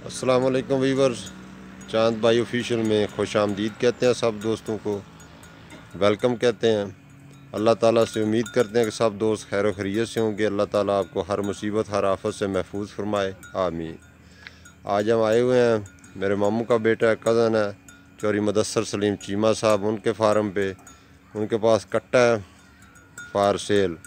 अस्सलाम वालेकुम वीवर्स, चांद भाई ऑफिशियल में खुश आमदीद कहते हैं। सब दोस्तों को वेलकम कहते हैं। अल्लाह ताला से उम्मीद करते हैं कि सब दोस्त खैर खैरियत से होंगे। अल्लाह ताला आपको हर मुसीबत हर आफत से महफूज फरमाए, आमीन। आज हम आए हुए हैं, मेरे मामू का बेटा है, कज़न है, चौरी मुदस्सर सलीम चीमा साहब, उनके फार्म पे। उनके पास कट्टा है फार सेल।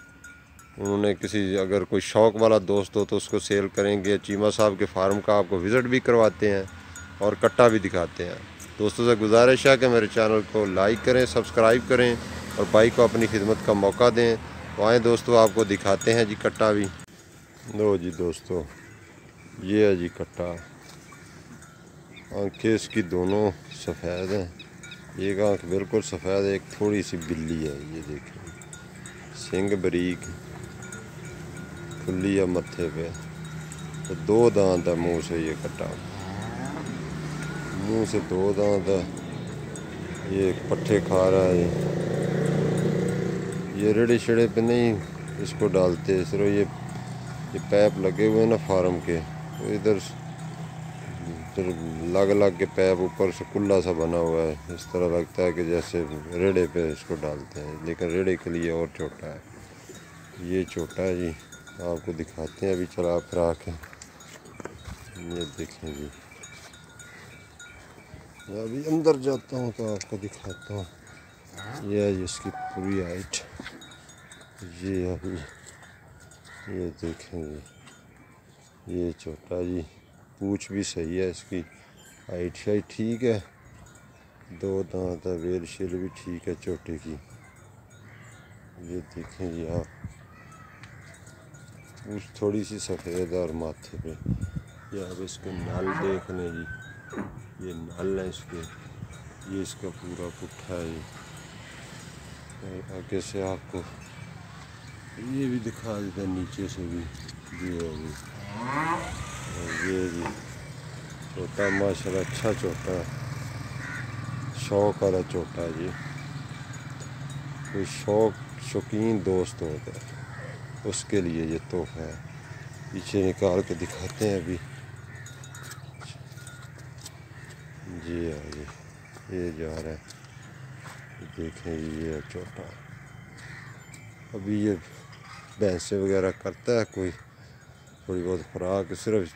उन्होंने किसी अगर कोई शौक़ वाला दोस्त हो तो उसको सेल करेंगे। चीमा साहब के फार्म का आपको विज़िट भी करवाते हैं और कट्टा भी दिखाते हैं। दोस्तों से गुजारिश है कि मेरे चैनल को लाइक करें, सब्सक्राइब करें और भाई को अपनी खिदमत का मौका दें। तो आएँ दोस्तों, आपको दिखाते हैं जी कट्टा भी। लो जी दोस्तों, ये है जी कट्टा। आँखें इसकी दोनों सफ़ेद हैं, एक आँख बिल्कुल सफ़ेद है, एक थोड़ी सी बिल्ली है। ये देखें, सिंग बरीक, खुली है मत्थे पे, तो दो दांत है मुंह से। ये कट्टा मुंह से दो दांत है। ये पट्ठे खा रहा है। ये रेड़े शेड़े पे नहीं इसको डालते, सिर्फ ये पैप लगे हुए हैं ना फार्म के, तो इधर लग लग के पैप ऊपर से कुल्ला सा बना हुआ है। इस तरह लगता है कि जैसे रेड़े पे इसको डालते हैं, लेकिन रेड़े के लिए और छोटा है। ये छोटा है जी, आपको दिखाते हैं अभी चला फिरा के। ये देखें जी, मैं अभी अंदर जाता हूँ तो आपको दिखाता हूँ। ये है इसकी पूरी हाइट। ये अभी ये देखें जी, ये छोटा जी, पूँछ भी सही है इसकी, हाइट शाइट ठीक है, दो दांत है, वेल शेल भी ठीक है छोटे की। ये देखें जी आप, पूँछ थोड़ी सी सफ़ेद है और माथे पे। ये अब इसके नाल देख लें जी, ये नाल है इसके, ये इसका पूरा पुट्ठा है। ये आगे से आपको ये भी दिखा देता है, नीचे से भी। ये जी, ये जी छोटा माशाल्लाह अच्छा छोटा, शौक़ वाला छोटा जी। कोई शौकीन दोस्त होता है उसके लिए ये तोहफा है। पीछे निकाल के दिखाते हैं अभी। जी हाँ जी, ये जा रहा है, देखें ये छोटा। अभी ये भैंसे वगैरह करता है, कोई थोड़ी बहुत खुराक, सिर्फ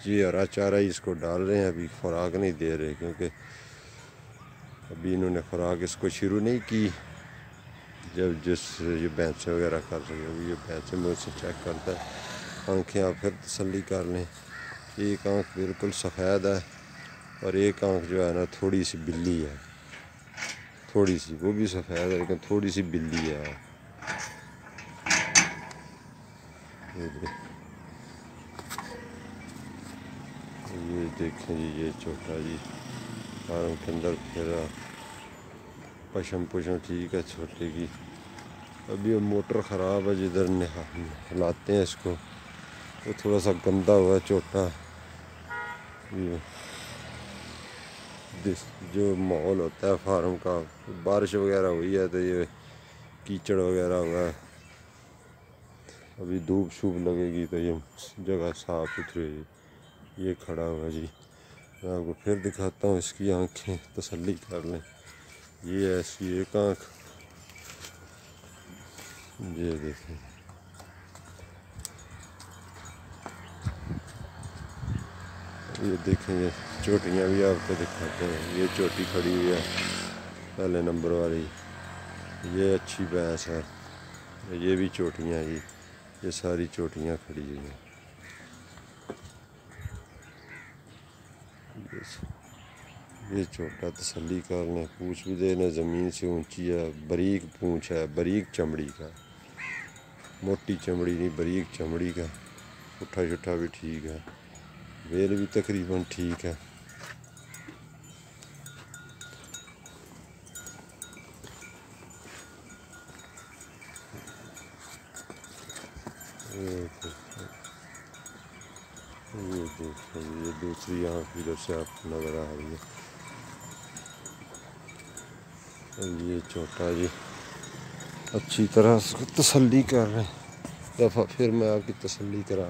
जी हरा चारा ही इसको डाल रहे हैं, अभी खुराक नहीं दे रहे, क्योंकि अभी इन्होंने खुराक इसको शुरू नहीं की। जब जिस ये भैंसे वगैरह कर रही है, अभी ये भैंसे में उसे चेक करता है। आँखें आप फिर तसल्ली कर लें। एक आँख बिल्कुल सफ़ेद है और एक आँख जो है ना थोड़ी सी बिल्ली है, थोड़ी सी, वो भी सफ़ेद है लेकिन थोड़ी सी बिल्ली है। ये देखें जी, ये छोटा जी फार्म के अंदर फिरा, पशम पुशम ठीक है छोटे की। अभी ये मोटर ख़राब है, जिधर हिलाते हैं इसको तो थोड़ा सा गंदा हुआ है छोटा। ये जो माहौल होता है फार्म का, बारिश वगैरह हुई है तो ये कीचड़ वगैरह हुआ है। अभी धूप शूप लगेगी तो ये जगह साफ़ सुथरी होगी। ये खड़ा हुआ जी, मैं आपको फिर दिखाता हूँ इसकी आँखें, तसल्ली कर लें। ये ऐसी एक आँख, ये देखें, ये देखें, ये चोटियाँ भी आपको दिखाते हैं। ये चोटी खड़ी हुई है पहले नंबर वाली, ये अच्छी भैंस है। ये भी चोटियाँ जी, ये सारी चोटियाँ खड़ी हुई हैं। ये छोटा, तसल्ली कर लें। पूँछ भी देना ज़मीन से ऊंची है, बारीक पूँछ है, बारीक चमड़ी का, मोटी चमड़ी नहीं, बारीक चमड़ी का। पुट्ठा शुट्ठा भी ठीक है, वेल भी तकरीबन ठीक है। ये देखो, ये दूसरी आँख इधर से आपको नज़र आ रही है। ये छोटा जी, अच्छी तरह से तसल्ली कर रहे हैं। दफ़ा फिर मैं आपकी तसल्ली करा।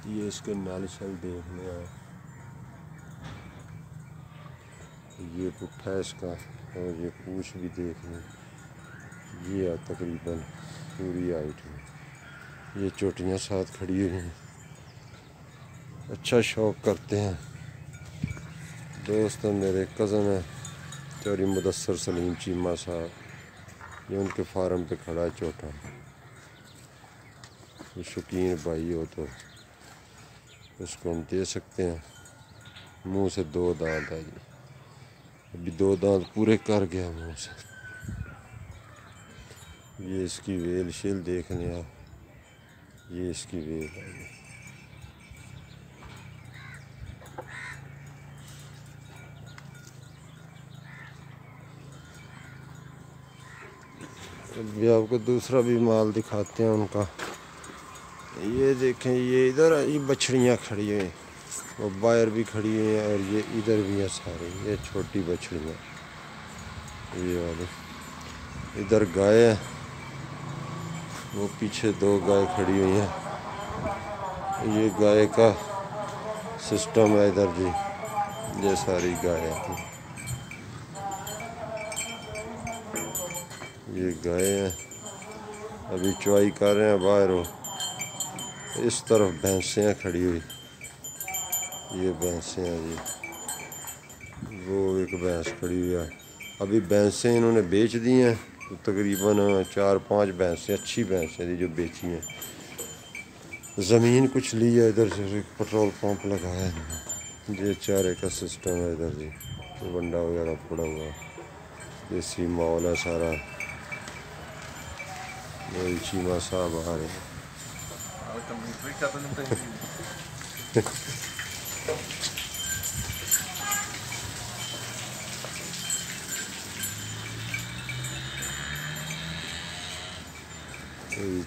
ये इसके नल शल देखने आए, ये पुट्ठा है इसका, और ये पूछ भी देखने, ये है तकरीबन पूरी हाइट में। ये चोटियाँ साथ खड़ी हुई हैं। अच्छा शौक़ करते हैं दोस्त। मेरे कज़न है चौधरी मुदस्सर सलीम चीमा साहब, ये उनके फार्म पे खड़ा है चोटा। ये शौकीन भाई हो तो उसको हम दे सकते हैं। मुंह से 2 दांत है जी, अभी 2 दांत पूरे कर गया मुंह से। ये इसकी वेल शेल देख लें आप, ये इसकी वेल है जी। अभी आपको दूसरा भी माल दिखाते हैं उनका। ये देखें, ये इधर ये बछड़ियाँ खड़ी हुई हैं, वो बाहर भी खड़ी हुई हैं, और ये इधर भी है सारी, ये छोटी बछड़ियाँ ये वाली। इधर गाय है, वो पीछे 2 गाय खड़ी हुई हैं। ये गाय का सिस्टम है इधर जी, ये सारी गाय हैं, ये गाय हैं। अभी चुवाई कर रहे हैं बाहर। हो इस तरफ भैंसें खड़ी हुई, ये भैंसें हैं जी, वो एक भैंस खड़ी हुई है। अभी भैंसें इन्होंने बेच दी हैं, तो तकरीबन 4-5 भैंसें अच्छी भैंसें थी जो बेची हैं। ज़मीन कुछ ली है इधर से, एक पेट्रोल पंप लगाया है। ये चारे का सिस्टम है इधर जी, वंडा वगैरह पड़ा हुआ, देसी माहौल है सारा। वही चीमा साहब आ रहे हैं।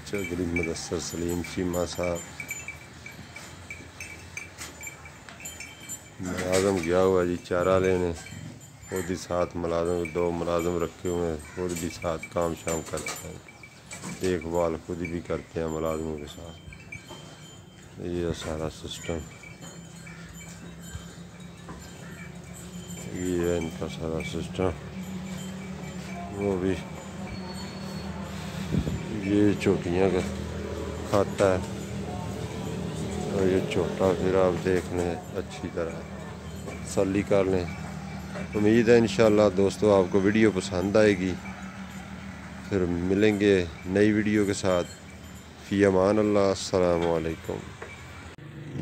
चौधरी मुदस्सर सलीम चीमा साहब मुलाजम गया हुआ जी चारा लेने, खुद ही साथ मुलाजम 2 मुलाजम रखे हुए हैं, खुद भी साथ काम शाम करते हैं, देखभाल खुद भी करते हैं मुलाजमों के साथ। ये सारा सिस्टम, ये है इनका सारा सिस्टम। वो भी ये चोटियाँ का खाता है, और ये चोटा फिर आप देख लें, अच्छी तरह तसल्ली कर लें। उम्मीद है इंशाअल्लाह दोस्तों आपको वीडियो पसंद आएगी। फिर मिलेंगे नई वीडियो के साथ। फ़ी अमान अल्लाह, अस्सलाम वालेकुम।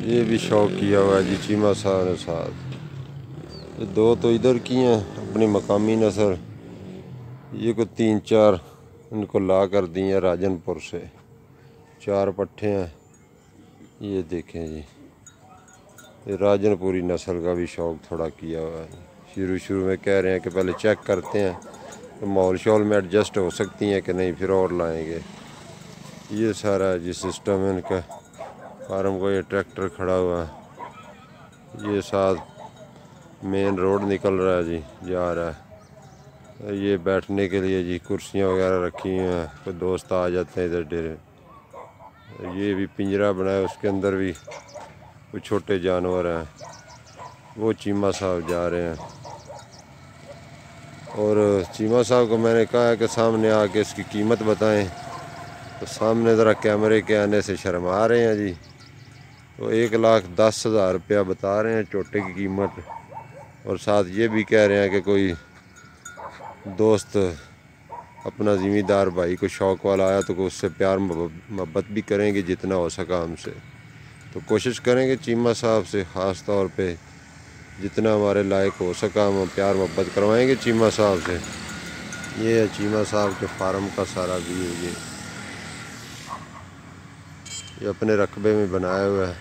ये भी शौक़ किया हुआ है जी चीमा साहब ने साथ। ये 2 तो इधर की हैं अपनी मकामी नस्ल, ये को 3-4 इनको ला कर दी हैं राजनपुर से। 4 पट्ठे हैं, ये देखें जी। ये राजनपुरी नस्ल का भी शौक़ थोड़ा किया हुआ है। शुरू में कह रहे हैं कि पहले चेक करते हैं तो माहौल शौल में एडजस्ट हो सकती हैं कि नहीं, फिर और लाएंगे। ये सारा जी सिस्टम है इनका फार्म को। ये ट्रैक्टर खड़ा हुआ है, ये साथ मेन रोड निकल रहा है जी, जा रहा है। ये बैठने के लिए जी कुर्सियाँ वगैरह रखी हैं, तो दोस्त आ जाते हैं इधर डेरे। ये भी पिंजरा बनाया, उसके अंदर भी कुछ छोटे जानवर हैं। वो चीमा साहब जा रहे हैं, और चीमा साहब को मैंने कहा है कि सामने आके इसकी कीमत बताएं, तो सामने ज़रा कैमरे के आने से शर्मा रहे हैं जी। तो 1,10,000 रुपया बता रहे हैं चोटे की कीमत, और साथ ये भी कह रहे हैं कि कोई दोस्त अपना ज़िम्मेदार भाई को शौक़ वाला आया तो उससे प्यार मोहब्बत भी करेंगे जितना हो सका हमसे। तो कोशिश करेंगे चीमा साहब से ख़ास तौर पे जितना हमारे लायक हो सका हम प्यार मोहब्बत करवाएंगे चीमा साहब से। ये है चीमा साहब के फार्म का सारा व्यू। ये अपने रकबे में बनाया हुआ है।